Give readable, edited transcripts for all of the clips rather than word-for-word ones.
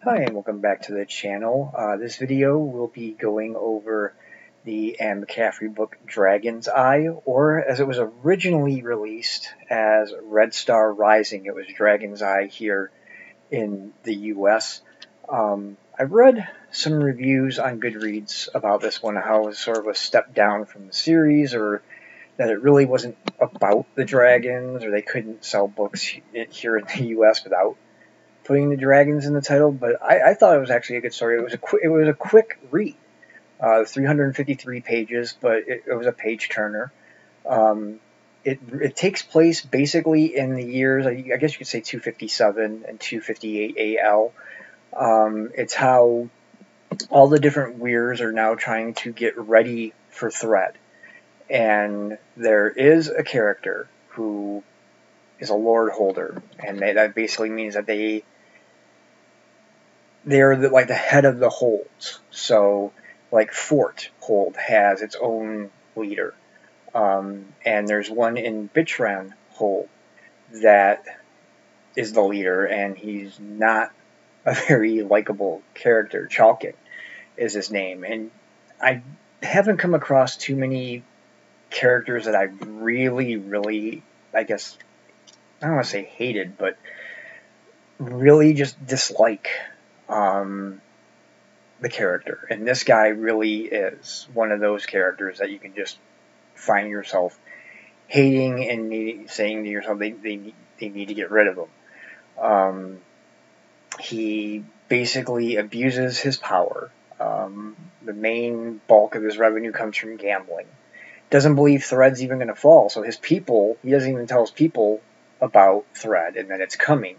Hi and welcome back to the channel. This video will be going over the Anne McCaffrey book Dragon's Eye, or as it was originally released as Red Star Rising. It was Dragon's Eye here in the US. I've read some reviews on Goodreads about this one, how it was sort of a step down from the series, or that it really wasn't about the dragons, or they couldn't sell books here in the US without putting the dragons in the title, but I thought it was actually a good story. It was a quick read, 353 pages, but it was a page turner. It takes place basically in the years, I guess you could say 257 and 258 AL. It's how all the different weirs are now trying to get ready for Thread, and there is a character who is a lord holder, and that basically means that they're like the head of the holds. So, like Fort Hold has its own leader, and there's one in Bichran Hold that is the leader, and he's not a very likable character. Chalkin is his name, and I haven't come across too many characters that I really, I guess, I don't want to say hated, but really just dislike the character. And this guy really is one of those characters that you can just find yourself hating and saying to yourself they need to get rid of him. He basically abuses his power. The main bulk of his revenue comes from gambling. Doesn't believe Thread's even going to fall, so his people, he doesn't even tell his people about Thread and that it's coming.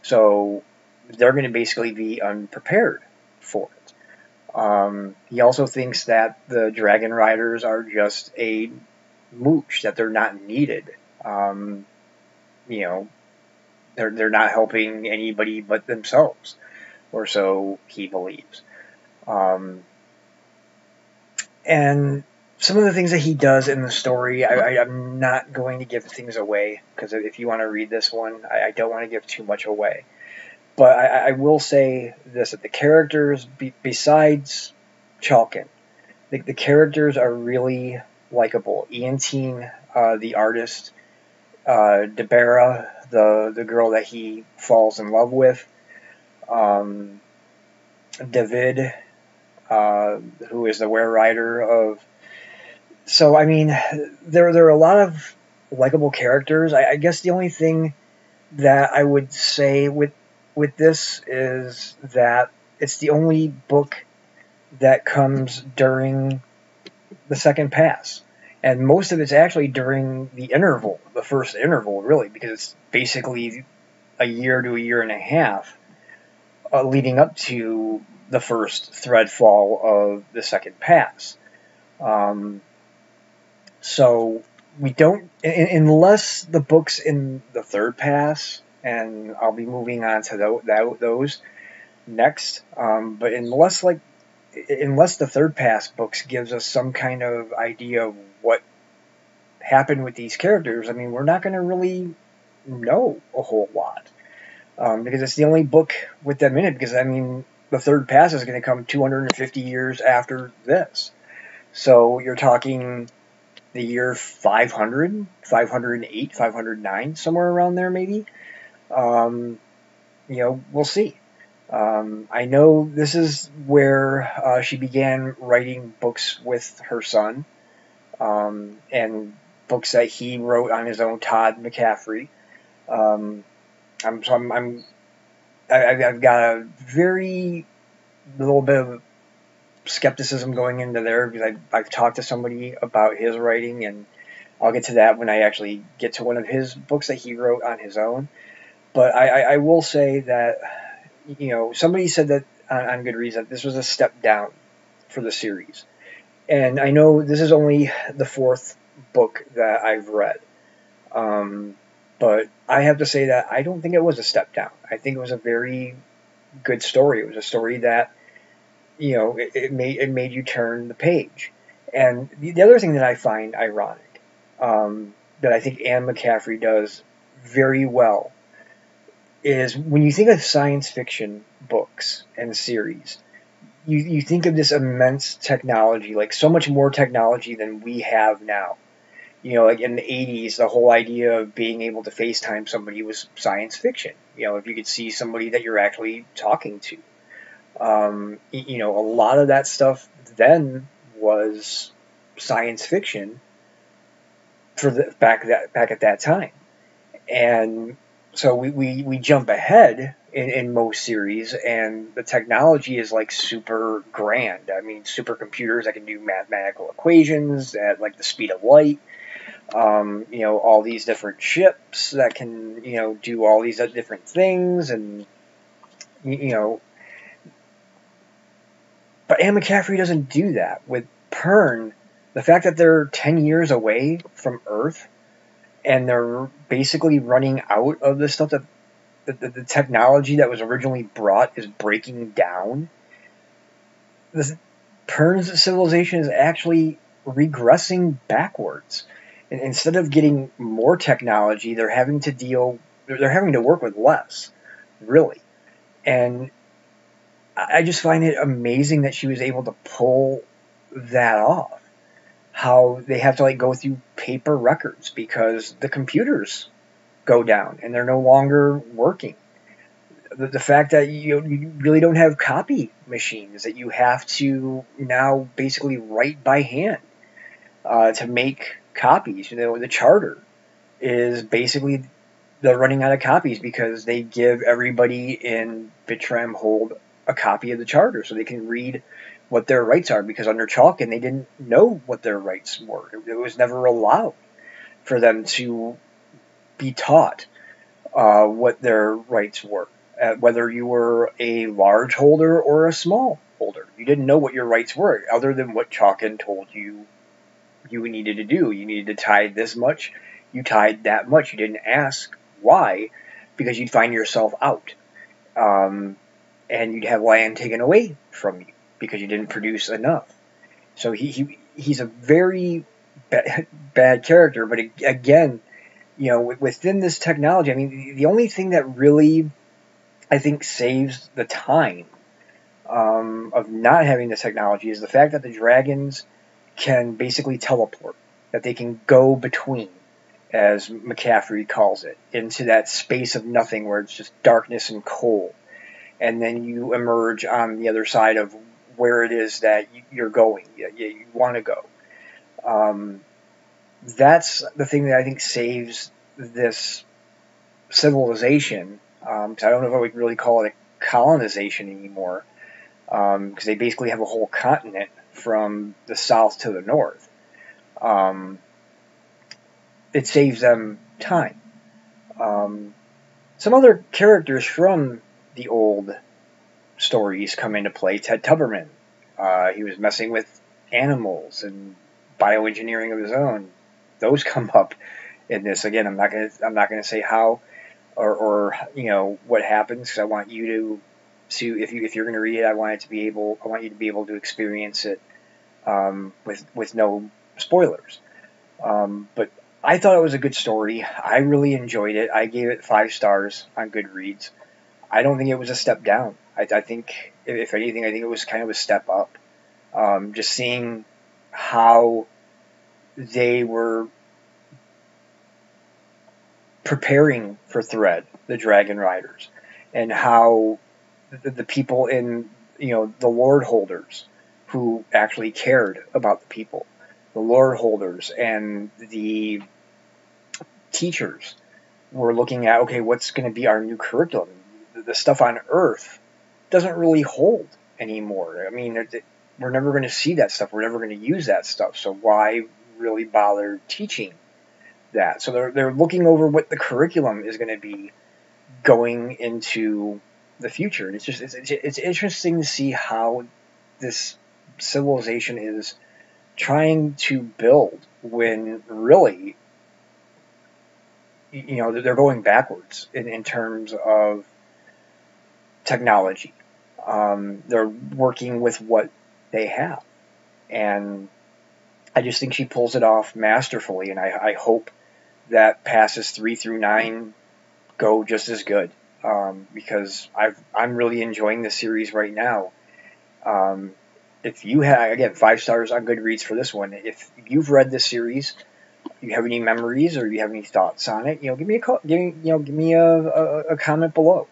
So they're going to basically be unprepared for it. He also thinks that the Dragon Riders are just a mooch, that they're not needed. You know, they're not helping anybody but themselves, or so he believes. And some of the things that he does in the story, I'm not going to give things away, because if you want to read this one, I don't want to give too much away. But I will say this, that the characters, besides Chalkin, the characters are really likable. Iantine, the artist, Debera, the girl that he falls in love with, David, who is the were rider of... So, I mean, there are a lot of likable characters. I guess the only thing that I would say with this is that it's the only book that comes during the second pass. And most of it's actually during the interval, the first interval, really, because it's basically a year to a year and a half leading up to the first thread fall of the second pass. So we don't, unless the book's in the third pass, and I'll be moving on to those next. But unless the third pass books gives us some kind of idea of what happened with these characters, I mean, we're not going to really know a whole lot, because it's the only book with them in it. Because I mean, the third pass is going to come 250 years after this, so you're talking the year 500, 508, 509, somewhere around there, maybe. We'll see. I know this is where she began writing books with her son, and books that he wrote on his own, Todd McCaffrey. I've got a very little bit of skepticism going into there, because I've talked to somebody about his writing, and I'll get to that when I actually get to one of his books that he wrote on his own. But I will say that, somebody said that on Goodreads that this was a step down for the series. And I know this is only the fourth book that I've read. But I have to say that I don't think it was a step down. I think it was a very good story. It was a story that, it made you turn the page. And the other thing that I find ironic, that I think Anne McCaffrey does very well, is when you think of science fiction book, books and series, you think of this immense technology, like so much more technology than we have now. Like in the 80s, the whole idea of being able to FaceTime somebody was science fiction. If you could see somebody that you're actually talking to. A lot of that stuff then was science fiction for back at that time. And so we jump ahead in most series, and the technology is like super grand. I mean, supercomputers that can do mathematical equations at like the speed of light. All these different ships that can, do all these different things, and but Anne McCaffrey doesn't do that. With Pern, the fact that they're 10 years away from Earth, and they're basically running out of the stuff that the technology that was originally brought is breaking down. Pern's civilization is actually regressing backwards. And instead of getting more technology, they're having to work with less, really. And I just find it amazing that she was able to pull that off. How they have to like go through paper records because the computers go down and they're no longer working. The fact that you really don't have copy machines, that you have to now basically write by hand to make copies. The charter is basically they're running out of copies because they give everybody in Bitram Hold a copy of the charter so they can read what their rights are, because under Chalkin they didn't know what their rights were. It was never allowed for them to be taught what their rights were, whether you were a large holder or a small holder. You didn't know what your rights were other than what Chalkin told you needed to do. You needed to tithe this much, you tithe that much. You didn't ask why, because you'd find yourself out. And you'd have land taken away from you because you didn't produce enough. So he's a very bad character, but again, within this technology, I mean, the only thing that really, I think, saves the time of not having this technology is the fact that the dragons can basically teleport, that they can go between, as McCaffrey calls it, into that space of nothing where it's just darkness and cold. And then you emerge on the other side of where it is that you're going, you want to go. That's the thing that I think saves this civilization. Because I don't know if I would really call it a colonization anymore, because they basically have a whole continent from the south to the north. It saves them time. Some other characters from the old stories come into play. Ted Tuberman, he was messing with animals and bioengineering of his own. Those come up in this. Again, I'm not gonna say how or what happens, because I want you to if you're gonna read it, I want you to be able to experience it with no spoilers. But I thought it was a good story. I really enjoyed it. I gave it 5 stars on Goodreads. I don't think it was a step down. I think, if anything, I think it was kind of a step up. Just seeing how they were preparing for Thread, the Dragon Riders, and how the people in, the Lord Holders who actually cared about the people, the Lord Holders and the teachers were looking at, okay, what's going to be our new curriculum? The stuff on Earth doesn't really hold anymore. I mean, we're never going to see that stuff. We're never going to use that stuff. So why really bother teaching that? So they're looking over what the curriculum is going to be going into the future. And it's interesting to see how this civilization is trying to build when really, they're going backwards in terms of technology. They're working with what they have. And I just think she pulls it off masterfully, and I hope that passes 3 through 9 go just as good. because I'm really enjoying the series right now. If you have, again, 5 stars on Goodreads for this one. If you've read this series, you have any memories or you have any thoughts on it, give me a call, give me a comment below.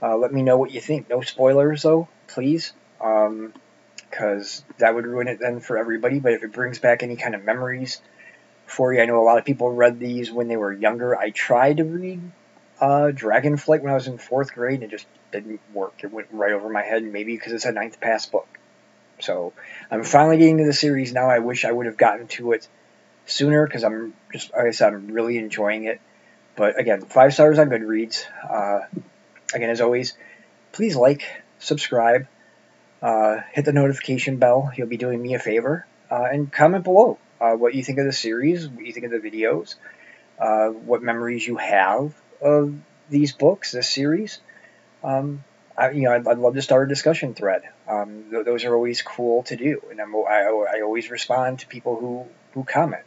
Let me know what you think. No spoilers though, please, because that would ruin it then for everybody. But if it brings back any kind of memories for you, I know a lot of people read these when they were younger. I tried to read Dragonflight when I was in 4th grade, and it just didn't work. It went right over my head, maybe because it's a 9th pass book. So I'm finally getting to the series now. I wish I would have gotten to it sooner because I'm just, like I said, I'm really enjoying it. But again, 5 stars on Goodreads. Again, as always, please like, subscribe, hit the notification bell. You'll be doing me a favor. And comment below what you think of the series, what you think of the videos, what memories you have of these books, this series. I'd love to start a discussion thread. Those are always cool to do, and I always respond to people who comment.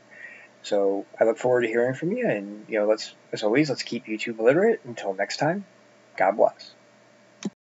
So I look forward to hearing from you, and as always, let's keep YouTube literate. Until next time, God bless.